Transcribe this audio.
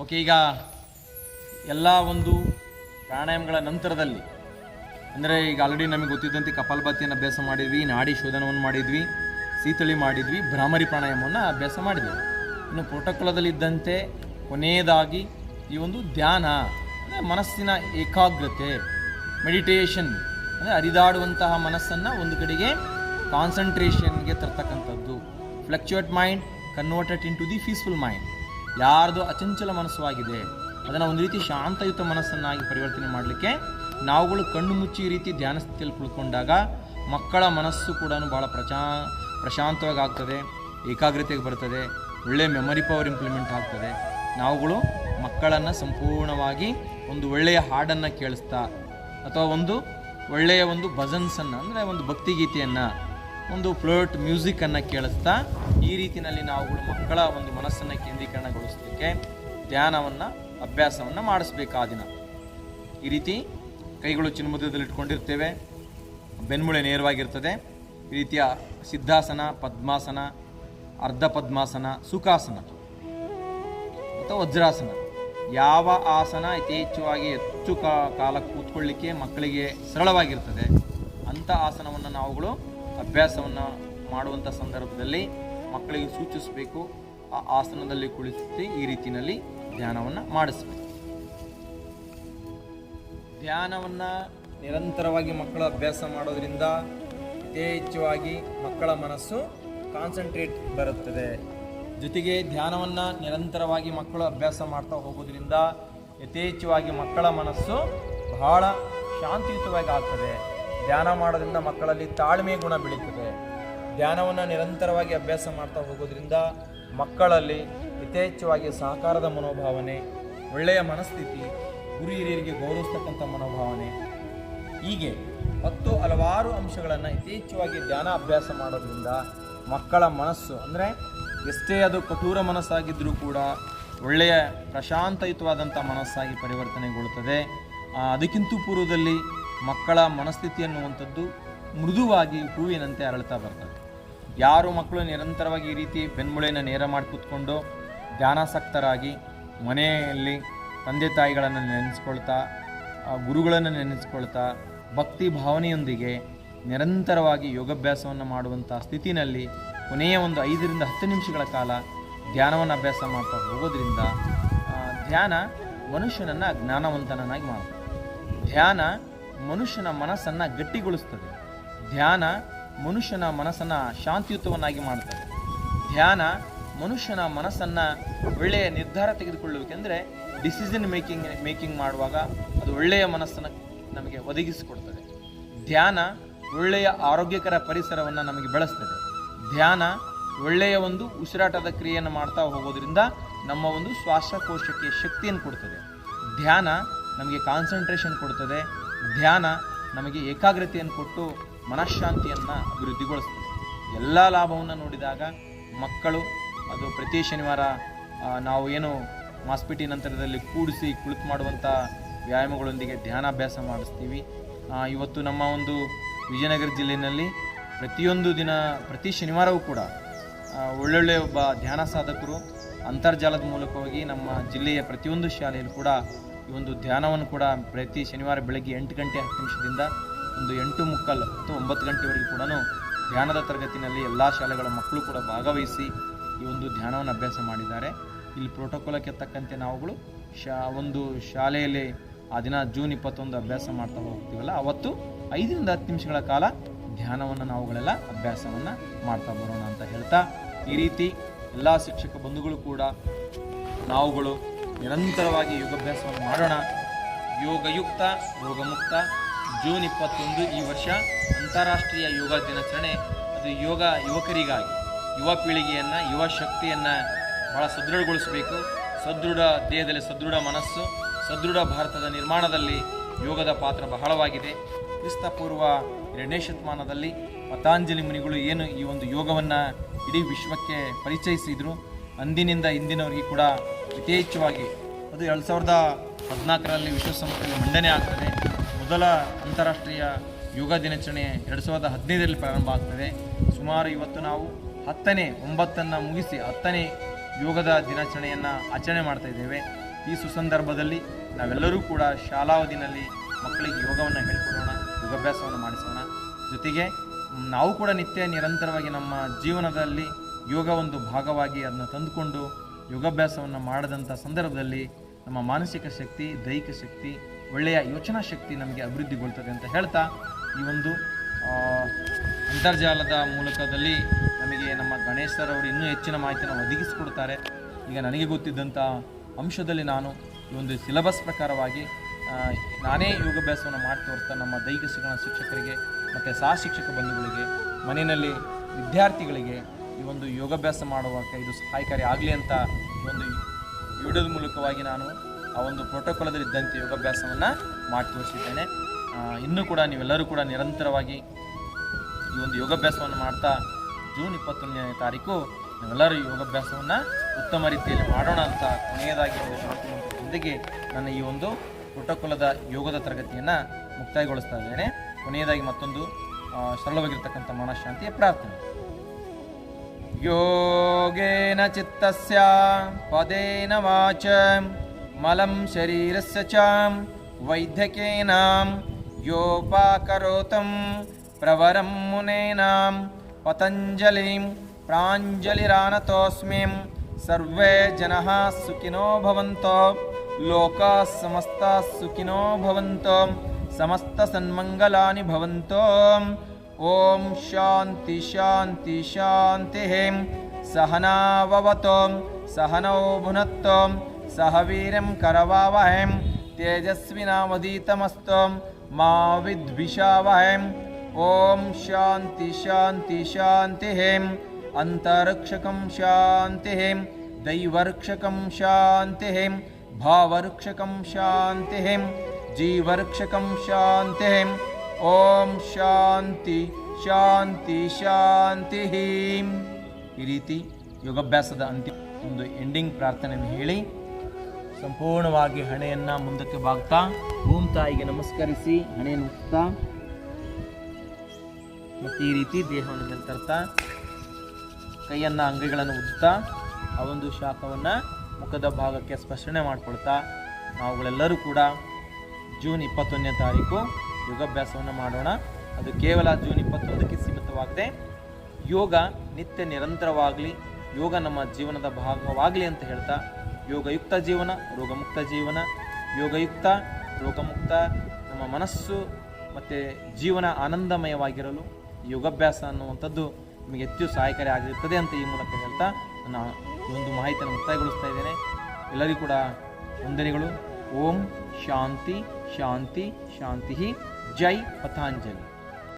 Okay, ಈಗ ಎಲ್ಲ ಒಂದು ಪ್ರಾಣಾಯಾಮಗಳ ನಂತರದಲ್ಲಿ ಅಂದರೆ ಈಗ ಆಲ್ರೆಡಿ ನಮಗೆ ಗೊತ್ತಿದ್ದಂತೆ ಕಪಾಲಭಾತಿಯನ್ನು ಅಭ್ಯಾಸ ಮಾಡಿದ್ವಿ, ನಾಡಿ ಶೋಧನವನ್ನು ಮಾಡಿದ್ವಿ, ಶೀತಳಿ ಮಾಡಿದ್ವಿ, ಭ್ರಾಮರಿ ಪ್ರಾಣಾಯಾಮವನ್ನು ಅಭ್ಯಾಸ ಮಾಡಿದ್ವಿ. ಇನ್ನು ಪ್ರೋಟೋಕಾಲದಲ್ಲಿ ಇದ್ದಂತೆ ಕೊನೆಯದಾಗಿ ಈ ಒಂದು ಧ್ಯಾನ ಅಂದರೆ ಮನಸ್ಸಿನ ಏಕಾಗ್ರತೆ, ಮೆಡಿಟೇಷನ್ ಅಂದರೆ ಹರಿದಾಡುವಂತಹ ಮನಸ್ಸನ್ನು ಒಂದು ಕಡೆಗೆ ಕಾನ್ಸಂಟ್ರೇಷನ್ಗೆ ತರ್ತಕ್ಕಂಥದ್ದು. Fluctuate mind converted into the peaceful mind. ಯಾರ್ದು ಅಚಂಚಲ ಮನಸ್ಸಾಗಿದೆ ಅದನ್ನು ಒಂದು ರೀತಿ ಶಾಂತಯುತ ಮನಸ್ಸನ್ನಾಗಿ ಪರಿವರ್ತನೆ ಮಾಡಲಿಕ್ಕೆ ನಾವುಗಳು ಕಣ್ಣು ಮುಚ್ಚಿ ಈ ರೀತಿ ಧ್ಯಾನ ಸ್ಥಿತಿಯಲ್ಲಿ ಕುಳ್ಕೊಂಡಾಗ ಮಕ್ಕಳ ಮನಸ್ಸು ಕೂಡ ಭಾಳ ಪ್ರಶಾಂತವಾಗಿ ಆಗ್ತದೆ, ಏಕಾಗ್ರತೆಗೆ ಬರ್ತದೆ, ಒಳ್ಳೆಯ ಮೆಮೊರಿ ಪವರ್ ಇಂಪ್ಲಿಮೆಂಟ್ ಆಗ್ತದೆ. ನಾವುಗಳು ಮಕ್ಕಳನ್ನು ಸಂಪೂರ್ಣವಾಗಿ ಒಂದು ಒಳ್ಳೆಯ ಹಾಡನ್ನು ಕೇಳಿಸ್ತಾ ಅಥವಾ ಒಂದು ಒಳ್ಳೆಯ ಒಂದು ಭಜನ್ಸನ್ನು ಅಂದರೆ ಒಂದು ಭಕ್ತಿಗೀತೆಯನ್ನು, ಒಂದು ಫ್ಲೋಟ್ ಮ್ಯೂಸಿಕ್ಕನ್ನು ಕೇಳಿಸ್ತಾ ಈ ರೀತಿಯಲ್ಲಿ ನಾವುಗಳು ಮಕ್ಕಳ ಒಂದು ಮನಸ್ಸನ್ನು ಕೇಂದ್ರೀಕರಣಗೊಳಿಸಲಿಕ್ಕೆ ಧ್ಯಾನವನ್ನು ಅಭ್ಯಾಸವನ್ನು ಮಾಡಿಸ್ಬೇಕಾ ದಿನ. ಈ ರೀತಿ ಕೈಗಳು ಚಿನ್ಮುದ್ರದಲ್ಲಿ ಇಟ್ಕೊಂಡಿರ್ತೇವೆ, ಬೆನ್ಮೂಳೆ ನೇರವಾಗಿರ್ತದೆ. ಈ ರೀತಿಯ ಸಿದ್ಧಾಸನ, ಪದ್ಮಾಸನ, ಅರ್ಧ ಪದ್ಮಾಸನ, ಸುಖಾಸನ ಅಥವಾ ವಜ್ರಾಸನ, ಯಾವ ಆಸನ ಯಥೇಚ್ಛವಾಗಿ ಹೆಚ್ಚು ಕಾಲ ಕೂತ್ಕೊಳ್ಳಿಕ್ಕೆ ಮಕ್ಕಳಿಗೆ ಸರಳವಾಗಿರ್ತದೆ ಅಂಥ ಆಸನವನ್ನು ನಾವುಗಳು ಅಭ್ಯಾಸವನ್ನು ಮಾಡುವಂಥ ಸಂದರ್ಭದಲ್ಲಿ ಮಕ್ಕಳಿಗೆ ಸೂಚಿಸಬೇಕು. ಆ ಆಸನದಲ್ಲಿ ಕುಳಿತು ಈ ರೀತಿಯಲ್ಲಿ ಧ್ಯಾನವನ್ನು ಮಾಡಿಸಬೇಕು. ಧ್ಯಾನವನ್ನು ನಿರಂತರವಾಗಿ ಮಕ್ಕಳು ಅಭ್ಯಾಸ ಮಾಡೋದ್ರಿಂದ ಯಥೇಚ್ಛವಾಗಿ ಮಕ್ಕಳ ಮನಸ್ಸು ಕಾನ್ಸಂಟ್ರೇಟ್ ಬರುತ್ತದೆ. ಜೊತೆಗೆ ಧ್ಯಾನವನ್ನು ನಿರಂತರವಾಗಿ ಮಕ್ಕಳು ಅಭ್ಯಾಸ ಮಾಡ್ತಾ ಹೋಗೋದ್ರಿಂದ ಯಥೇಚ್ಛವಾಗಿ ಮಕ್ಕಳ ಮನಸ್ಸು ಬಹಳ ಶಾಂತಿಯುತವಾಗಿ ಆಗ್ತದೆ. ಧ್ಯಾನ ಮಾಡೋದ್ರಿಂದ ಮಕ್ಕಳಲ್ಲಿ ತಾಳ್ಮೆ ಗುಣ ಬೆಳೀತದೆ. ಧ್ಯಾನವನ್ನು ನಿರಂತರವಾಗಿ ಅಭ್ಯಾಸ ಮಾಡ್ತಾ ಹೋಗೋದ್ರಿಂದ ಮಕ್ಕಳಲ್ಲಿ ಯಥೇಚ್ಛವಾಗಿ ಸಹಕಾರದ ಮನೋಭಾವನೆ, ಒಳ್ಳೆಯ ಮನಸ್ಥಿತಿ, ಗುರು ಹಿರಿಯರಿಗೆ ಗೌರವಿಸ್ತಕ್ಕಂಥ ಮನೋಭಾವನೆ, ಹೀಗೆ ಹಲವಾರು ಅಂಶಗಳನ್ನು ಯಥೇಚ್ಛವಾಗಿ ಧ್ಯಾನ ಅಭ್ಯಾಸ ಮಾಡೋದ್ರಿಂದ ಮಕ್ಕಳ ಮನಸ್ಸು ಅಂದರೆ ಎಷ್ಟೇ ಅದು ಕಠೋರ ಮನಸ್ಸಾಗಿದ್ದರೂ ಕೂಡ ಒಳ್ಳೆಯ ಪ್ರಶಾಂತಯುತವಾದಂಥ ಮನಸ್ಸಾಗಿ ಪರಿವರ್ತನೆಗೊಳ್ಳುತ್ತದೆ. ಅದಕ್ಕಿಂತ ಪೂರ್ವದಲ್ಲಿ ಮಕ್ಕಳ ಮನಸ್ಥಿತಿ ಅನ್ನುವಂಥದ್ದು ಮೃದುವಾಗಿ ಹೂವಿನಂತೆ ಅರಳ್ತಾ ಬರ್ತದೆ. ಯಾರು ಮಕ್ಕಳು ನಿರಂತರವಾಗಿ ಈ ರೀತಿ ಬೆನ್ಮೂಳೆಯನ್ನು ನೇರ ಮಾಡಿ ಕೂತ್ಕೊಂಡು ಧ್ಯಾನಾಸಕ್ತರಾಗಿ ಮನೆಯಲ್ಲಿ ತಂದೆ ತಾಯಿಗಳನ್ನು ನೆನೆಸ್ಕೊಳ್ತಾ, ಗುರುಗಳನ್ನು ನೆನೆಸ್ಕೊಳ್ತಾ, ಭಕ್ತಿ ಭಾವನೆಯೊಂದಿಗೆ ನಿರಂತರವಾಗಿ ಯೋಗಾಭ್ಯಾಸವನ್ನು ಮಾಡುವಂಥ ಸ್ಥಿತಿನಲ್ಲಿ ಕೊನೆಯ ಒಂದು 5 ರಿಂದ 10 ನಿಮಿಷಗಳ ಕಾಲ ಧ್ಯಾನವನ್ನು ಅಭ್ಯಾಸ ಮಾಡ್ತಾ ಹೋಗೋದ್ರಿಂದ ಧ್ಯಾನ ಮನುಷ್ಯನನ್ನು ಜ್ಞಾನವಂತನನ್ನಾಗಿ ಮಾಡ್ತದೆ. ಧ್ಯಾನ ಮನುಷ್ಯನ ಮನಸ್ಸನ್ನು ಗಟ್ಟಿಗೊಳಿಸ್ತದೆ. ಧ್ಯಾನ ಮನುಷ್ಯನ ಮನಸ್ಸನ್ನು ಶಾಂತಿಯುತವನ್ನಾಗಿ ಮಾಡ್ತದೆ. ಧ್ಯಾನ ಮನುಷ್ಯನ ಮನಸ್ಸನ್ನು ಒಳ್ಳೆಯ ನಿರ್ಧಾರ ತೆಗೆದುಕೊಳ್ಳಬೇಕೆಂದರೆ ಡಿಸಿಷನ್ ಮೇಕಿಂಗ್ ಮಾಡುವಾಗ ಅದು ಒಳ್ಳೆಯ ಮನಸ್ಸನ್ನು ನಮಗೆ ಒದಗಿಸಿಕೊಡ್ತದೆ. ಧ್ಯಾನ ಒಳ್ಳೆಯ ಆರೋಗ್ಯಕರ ಪರಿಸರವನ್ನು ನಮಗೆ ಬೆಳೆಸ್ತದೆ. ಧ್ಯಾನ ಒಳ್ಳೆಯ ಒಂದು ಉಸಿರಾಟದ ಕ್ರಿಯೆಯನ್ನು ಮಾಡ್ತಾ ಹೋಗೋದ್ರಿಂದ ನಮ್ಮ ಒಂದು ಶ್ವಾಸಕೋಶಕ್ಕೆ ಶಕ್ತಿಯನ್ನು ಕೊಡ್ತದೆ. ಧ್ಯಾನ ನಮಗೆ ಕಾನ್ಸಂಟ್ರೇಷನ್ ಕೊಡ್ತದೆ. ಧ್ಯಾನ ನಮಗೆ ಏಕಾಗ್ರತೆಯನ್ನು ಕೊಟ್ಟು ಮನಃಶಾಂತಿಯನ್ನು ಅಭಿವೃದ್ಧಿಗೊಳಿಸ್ತದೆ. ಎಲ್ಲ ಲಾಭವನ್ನು ನೋಡಿದಾಗ ಮಕ್ಕಳು ಅದು ಪ್ರತಿ ಶನಿವಾರ ನಾವು ಏನು ಮಾಸ್ಪಿಟಿ ನಂತರದಲ್ಲಿ ಕೂಡಿಸಿ ಕುಳಿತು ಮಾಡುವಂಥ ವ್ಯಾಯಾಮಗಳೊಂದಿಗೆ ಧ್ಯಾನಾಭ್ಯಾಸ ಮಾಡಿಸ್ತೀವಿ. ಇವತ್ತು ನಮ್ಮ ಒಂದು ವಿಜಯನಗರ ಜಿಲ್ಲೆಯಲ್ಲಿ ಪ್ರತಿಯೊಂದು ದಿನ ಪ್ರತಿ ಶನಿವಾರವೂ ಕೂಡ ಒಳ್ಳೊಳ್ಳೆಯ ಒಬ್ಬ ಧ್ಯಾನ ಸಾಧಕರು ಅಂತರ್ಜಾಲದ ಮೂಲಕವಾಗಿ ನಮ್ಮ ಜಿಲ್ಲೆಯ ಪ್ರತಿಯೊಂದು ಶಾಲೆಯಲ್ಲಿ ಕೂಡ ಈ ಒಂದು ಧ್ಯಾನವನ್ನು ಕೂಡ ಪ್ರತಿ ಶನಿವಾರ ಬೆಳಗ್ಗೆ 8 ಗಂಟೆ 10 ನಿಮಿಷದಿಂದ ಒಂದು 8:45 ಅಥವಾ 9 ಗಂಟೆವರೆಗೂ ಕೂಡ ಧ್ಯಾನದ ತರಗತಿನಲ್ಲಿ ಎಲ್ಲ ಶಾಲೆಗಳ ಮಕ್ಕಳು ಕೂಡ ಭಾಗವಹಿಸಿ ಈ ಒಂದು ಧ್ಯಾನವನ್ನು ಅಭ್ಯಾಸ ಮಾಡಿದ್ದಾರೆ. ಇಲ್ಲಿ ಪ್ರೋಟೋಕಾಲಕ್ಕೆ ತಕ್ಕಂತೆ ನಾವುಗಳು ಒಂದು ಶಾಲೆಯಲ್ಲಿ ಆ ದಿನ ಜೂನ್ 21 ಅಭ್ಯಾಸ ಮಾಡ್ತಾ ಹೋಗ್ತೀವಲ್ಲ, ಅವತ್ತು 5 ರಿಂದ 10 ನಿಮಿಷಗಳ ಕಾಲ ಧ್ಯಾನವನ್ನು ನಾವುಗಳೆಲ್ಲ ಅಭ್ಯಾಸವನ್ನು ಮಾಡ್ತಾ ಬರೋಣ ಅಂತ ಹೇಳ್ತಾ, ಈ ರೀತಿ ಎಲ್ಲ ಶಿಕ್ಷಕ ಬಂಧುಗಳು ಕೂಡ ನಾವುಗಳು ನಿರಂತರವಾಗಿ ಯೋಗಾಭ್ಯಾಸವನ್ನು ಮಾಡೋಣ. ಯೋಗಯುಕ್ತ ರೋಗಮುಕ್ತ ಜೂನ್ 21 ಈ ವರ್ಷ ಅಂತಾರಾಷ್ಟ್ರೀಯ ಯೋಗ ದಿನಾಚರಣೆ. ಅದು ಯುವಕರಿಗಾಗಿ, ಯುವ ಪೀಳಿಗೆಯನ್ನು, ಯುವ ಶಕ್ತಿಯನ್ನು ಭಾಳ ಸದೃಢಗೊಳಿಸಬೇಕು. ಸದೃಢ ದೇಹದಲ್ಲಿ ಸದೃಢ ಮನಸ್ಸು, ಸದೃಢ ಭಾರತದ ನಿರ್ಮಾಣದಲ್ಲಿ ಯೋಗದ ಪಾತ್ರ ಬಹಳವಾಗಿದೆ. ಕ್ರಿಸ್ತಪೂರ್ವ 2ನೇ ಶತಮಾನದಲ್ಲಿ ಪತಾಂಜಲಿ ಮುನಿಗಳು ಏನು ಈ ಒಂದು ಯೋಗವನ್ನು ಇಡೀ ವಿಶ್ವಕ್ಕೆ ಪರಿಚಯಿಸಿದರು, ಅಂದಿನಿಂದ ಇಂದಿನವರೆಗೆ ಕೂಡ ಯಥೇಚ್ಛವಾಗಿ ಅದು 2014ರಲ್ಲಿ ವಿಶ್ವಸಂಸ್ಥೆಯಲ್ಲಿ ಮಂಡನೆ ಆಗ್ತದೆ. ಮೊದಲ ಅಂತಾರಾಷ್ಟ್ರೀಯ ಯೋಗ ದಿನಾಚರಣೆ 2015ರಲ್ಲಿ ಪ್ರಾರಂಭ ಆಗ್ತದೆ. ಸುಮಾರು ಇವತ್ತು ನಾವು 9ನೇ ಮುಗಿಸಿ 10ನೇ ಯೋಗದ ದಿನಾಚರಣೆಯನ್ನು ಆಚರಣೆ ಮಾಡ್ತಾ ಇದ್ದೇವೆ. ಈ ಸುಸಂದರ್ಭದಲ್ಲಿ ನಾವೆಲ್ಲರೂ ಕೂಡ ಶಾಲಾವಧಿನಲ್ಲಿ ಮಕ್ಕಳಿಗೆ ಯೋಗವನ್ನು ಹೇಳ್ಕೊಡೋಣ, ಯೋಗಾಭ್ಯಾಸವನ್ನು ಮಾಡಿಸೋಣ. ಜೊತೆಗೆ ನಾವು ಕೂಡ ನಿತ್ಯ ನಿರಂತರವಾಗಿ ನಮ್ಮ ಜೀವನದಲ್ಲಿ ಯೋಗ ಒಂದು ಭಾಗವಾಗಿ ಅದನ್ನು ತಂದುಕೊಂಡು ಯೋಗಾಭ್ಯಾಸವನ್ನು ಮಾಡಿದಂಥ ಸಂದರ್ಭದಲ್ಲಿ ನಮ್ಮ ಮಾನಸಿಕ ಶಕ್ತಿ, ದೈಹಿಕ ಶಕ್ತಿ, ಒಳ್ಳೆಯ ಯೋಚನಾ ಶಕ್ತಿ ನಮಗೆ ಅಭಿವೃದ್ಧಿಗೊಳ್ತದೆ ಅಂತ ಹೇಳ್ತಾ, ಈ ಒಂದು ಅಂತರ್ಜಾಲದ ಮೂಲಕದಲ್ಲಿ ನಮಗೆ ನಮ್ಮ ಗಣೇಶ್ ಸರ್ ಅವರು ಇನ್ನೂ ಹೆಚ್ಚಿನ ಮಾಹಿತಿಯನ್ನು ಒದಗಿಸಿಕೊಡ್ತಾರೆ. ಈಗ ನನಗೆ ಗೊತ್ತಿದ್ದಂಥ ಅಂಶದಲ್ಲಿ ನಾನು ಈ ಒಂದು ಸಿಲೆಬಸ್ ಪ್ರಕಾರವಾಗಿ ನಾನೇ ಯೋಗಾಭ್ಯಾಸವನ್ನು ಮಾಡಿ ತೋರಿಸ್ತಾ ನಮ್ಮ ದೈಹಿಕ ಶಿಕ್ಷಣ ಶಿಕ್ಷಕರಿಗೆ ಮತ್ತು ಸಹ ಶಿಕ್ಷಕ ಬಂಧುಗಳಿಗೆ, ಮನೆಯಲ್ಲಿ ವಿದ್ಯಾರ್ಥಿಗಳಿಗೆ ಈ ಒಂದು ಯೋಗಾಭ್ಯಾಸ ಮಾಡುವಾಗ ಇದು ಸಹಾಯಕಾರಿ ಆಗಲಿ ಅಂತ ಒಂದು ವಿಡಿಯೋದ ಮೂಲಕವಾಗಿ ನಾನು ಆ ಒಂದು ಪ್ರೋಟೋಕಾಲದಲ್ಲಿ ಇದ್ದಂತೆ ಯೋಗಾಭ್ಯಾಸವನ್ನು ಮಾಡಿ ತೋರಿಸಿದ್ದೇನೆ. ಇನ್ನೂ ಕೂಡ ನೀವೆಲ್ಲರೂ ಕೂಡ ನಿರಂತರವಾಗಿ ಈ ಒಂದು ಯೋಗಾಭ್ಯಾಸವನ್ನು ಮಾಡ್ತಾ ಜೂನ್ 21ನೇ ತಾರೀಕು ನಾವೆಲ್ಲರೂ ಯೋಗಾಭ್ಯಾಸವನ್ನು ಉತ್ತಮ ರೀತಿಯಲ್ಲಿ ಮಾಡೋಣ ಅಂತ ಕೊನೆಯದಾಗಿ ಜೊತೆಗೆ ನನ್ನ ಈ ಒಂದು ಪ್ರೋಟೋಕಾಲದ ಯೋಗದ ತರಗತಿಯನ್ನು ಮುಕ್ತಾಯಗೊಳಿಸ್ತಾ ಇದ್ದೇನೆ. ಕೊನೆಯದಾಗಿ ಮತ್ತೊಂದು ಸರಳವಾಗಿರ್ತಕ್ಕಂಥ ಮನಃಶಾಂತಿಯ ಪ್ರಾರ್ಥನೆ. ಯೋಗೇನ ಚಿತ್ತಸ್ಯ ಪದೇನ ವಾಚ ಮಲಂ ಶರೀರಸ್ಯ ಚ ವೈದ್ಯಕೇನ ಯೋಪಾಕರೋತಂ ಪ್ರವರಂ ಮುನೇನ ಪತಂಜಲಿಂ ಪ್ರಾಂಜಲಿರಾನತೋಸ್ಮಿ. ಸರ್ವೇ ಜನಃ ಸುಖಿನೋ ಭವಂತೋ, ಲೋಕಾಃ ಸಮಸ್ತಾಃ ಸುಖಿನೋ ಭವಂತೋ, ಸಮಸ್ತ ಸನ್ಮಂಗಲಾನಿ ಭವಂತೋ. ಓಂ ಶಾಂತಿ ಶಾಂತಿ ಶಾಂತಿ. ಸಹನಾವವತೋ ಸಹನೌ ಭುನತ್ತೋ ಸಹ ವೀರ್ಯಂ ಕರವಾವಹೈ. ತೇಜಸ್ವಿನಾವಧೀತಮಸ್ತೋ ಮಾ ವಿದ್ವಿಷಾವಹೈ. ಓಂ ಶಾಂತಿ ಶಾಂತಿ ಶಾಂತಿ. ಅಂತರಿಕ್ಷಕಂ ಶಾಂತಿ, ದೈವರ್ಕ್ಷಕಂ ಶಾಂತಿ, ಭಾವರ್ಕ್ಷಕಂ ಶಾಂತಿ, ಜೀವರ್ಕ್ಷಕಂ ಶಾಂತಿ. ಓಂ ಶಾಂತಿ ಶಾಂತಿ ಶಾಂತಿ. ಈ ರೀತಿ ಯೋಗಾಭ್ಯಾಸದ ಅಂತಿಮ ಒಂದು ಎಂಡಿಂಗ್ ಪ್ರಾರ್ಥನೆಯನ್ನು ಹೇಳಿ ಸಂಪೂರ್ಣವಾಗಿ ಹಣೆಯನ್ನು ಮುಂದಕ್ಕೆ ಬಾಗ್ತಾ ಓಂ ತಾಯಿಗೆ ನಮಸ್ಕರಿಸಿ ಹಣೆಯನ್ನು ಉತ್ತಾ ಮತ್ತು ಈ ರೀತಿ ದೇಹವನ್ನು ಮೇಲೆ ತರ್ತಾ ಕೈಯನ್ನು ಅಂಗೈಗಳನ್ನು ಉಜ್ತಾ ಆ ಒಂದು ಶಾಖವನ್ನು ಮುಖದ ಭಾಗಕ್ಕೆ ಸ್ಪರ್ಶನೆ ಮಾಡಿಕೊಳ್ತಾ ನಾವುಗಳೆಲ್ಲರೂ ಕೂಡ ಜೂನ್ 21ನೇ ತಾರೀಕು ಯೋಗಾಭ್ಯಾಸವನ್ನು ಮಾಡೋಣ. ಅದು ಕೇವಲ ಜೂನ್ 21ಕ್ಕೆ ಸೀಮಿತವಾಗದೆ ಯೋಗ ನಿತ್ಯ ನಿರಂತರವಾಗಲಿ, ಯೋಗ ನಮ್ಮ ಜೀವನದ ಭಾಗವಾಗಲಿ ಅಂತ ಹೇಳ್ತಾ ಯೋಗಯುಕ್ತ ಜೀವನ, ರೋಗಮುಕ್ತ ಜೀವನ, ಯೋಗಯುಕ್ತ ರೋಗಮುಕ್ತ ನಮ್ಮ ಮನಸ್ಸು ಮತ್ತು ಜೀವನ ಆನಂದಮಯವಾಗಿರಲು ಯೋಗಾಭ್ಯಾಸ ಅನ್ನುವಂಥದ್ದು ನಿಮಗೆ ಹೆಚ್ಚು ಸಹಾಯಕಾರಿ ಆಗಿರುತ್ತದೆ ಅಂತ ಈ ಮೂಲಕ ಹೇಳ್ತಾ ನಾನು ಒಂದು ಮಾಹಿತಿಯನ್ನು ಮುಕ್ತಾಯಗೊಳಿಸ್ತಾ ಇದ್ದೇನೆ. ಎಲ್ಲರಿಗೂ ಕೂಡ ವಂದನೆಗಳು. ಓಂ ಶಾಂತಿ ಶಾಂತಿ ಶಾಂತಿ. ಜೈ ಪತಾಂಜಲಿ.